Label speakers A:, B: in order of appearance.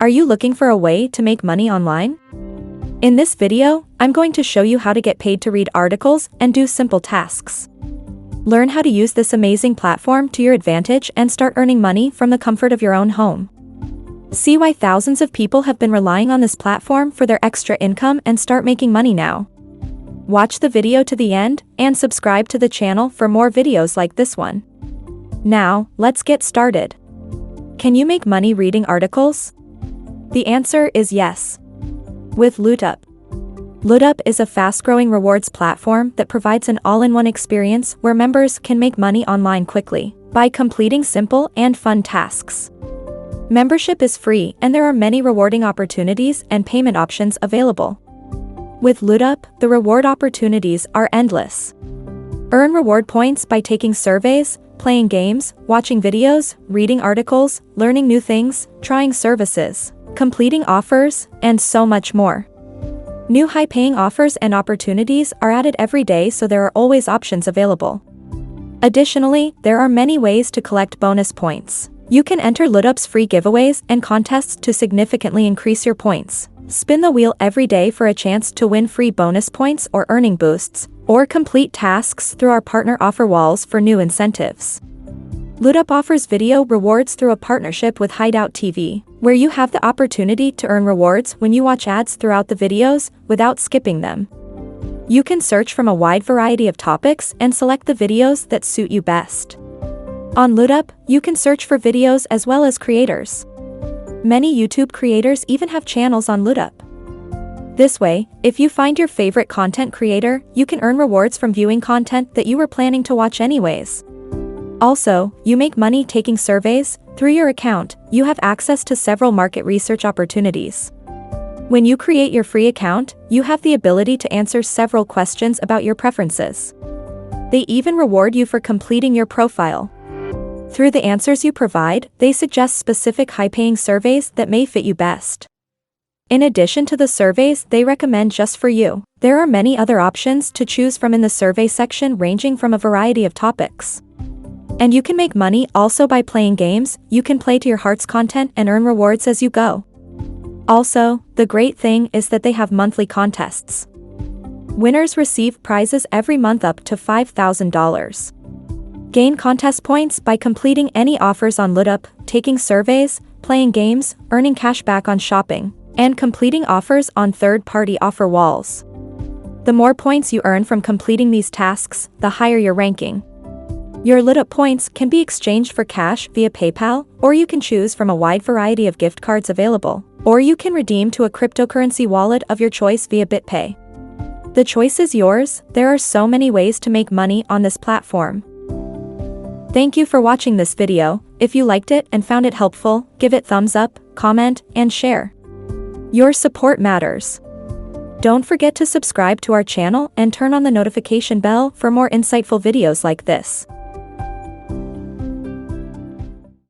A: Are you looking for a way to make money online? In this video, I'm going to show you how to get paid to read articles and do simple tasks. Learn how to use this amazing platform to your advantage and start earning money from the comfort of your own home. See why thousands of people have been relying on this platform for their extra income and start making money now. Watch the video to the end and subscribe to the channel for more videos like this one. Now, let's get started. Can you make money reading articles? The answer is yes. With Lootup. Lootup is a fast-growing rewards platform that provides an all-in-one experience where members can make money online quickly by completing simple and fun tasks. Membership is free and there are many rewarding opportunities and payment options available. With Lootup, the reward opportunities are endless. Earn reward points by taking surveys, playing games, watching videos, reading articles, learning new things, trying services, completing offers, and so much more. New high-paying offers and opportunities are added every day, so there are always options available. Additionally, there are many ways to collect bonus points. You can enter Lootup's free giveaways and contests to significantly increase your points. Spin the wheel every day for a chance to win free bonus points or earning boosts, or complete tasks through our partner offer walls for new incentives. Lootup offers video rewards through a partnership with Hideout TV, where you have the opportunity to earn rewards when you watch ads throughout the videos without skipping them. You can search from a wide variety of topics and select the videos that suit you best. On Lootup, you can search for videos as well as creators. Many YouTube creators even have channels on Lootup. This way, if you find your favorite content creator, you can earn rewards from viewing content that you were planning to watch anyways. Also, you make money taking surveys. Through your account, you have access to several market research opportunities. When you create your free account, you have the ability to answer several questions about your preferences. They even reward you for completing your profile. Through the answers you provide, they suggest specific high-paying surveys that may fit you best. In addition to the surveys they recommend just for you, there are many other options to choose from in the survey section, ranging from a variety of topics. And you can make money also by playing games. You can play to your heart's content and earn rewards as you go. Also, the great thing is that they have monthly contests. Winners receive prizes every month up to $5,000. Gain contest points by completing any offers on Lootup, taking surveys, playing games, earning cash back on shopping, and completing offers on third-party offer walls. The more points you earn from completing these tasks, the higher your ranking. Your Lootup points can be exchanged for cash via PayPal, or you can choose from a wide variety of gift cards available, or you can redeem to a cryptocurrency wallet of your choice via BitPay. The choice is yours. There are so many ways to make money on this platform. Thank you for watching this video. If you liked it and found it helpful, give it thumbs up, comment, and share. Your support matters. Don't forget to subscribe to our channel and turn on the notification bell for more insightful videos like this.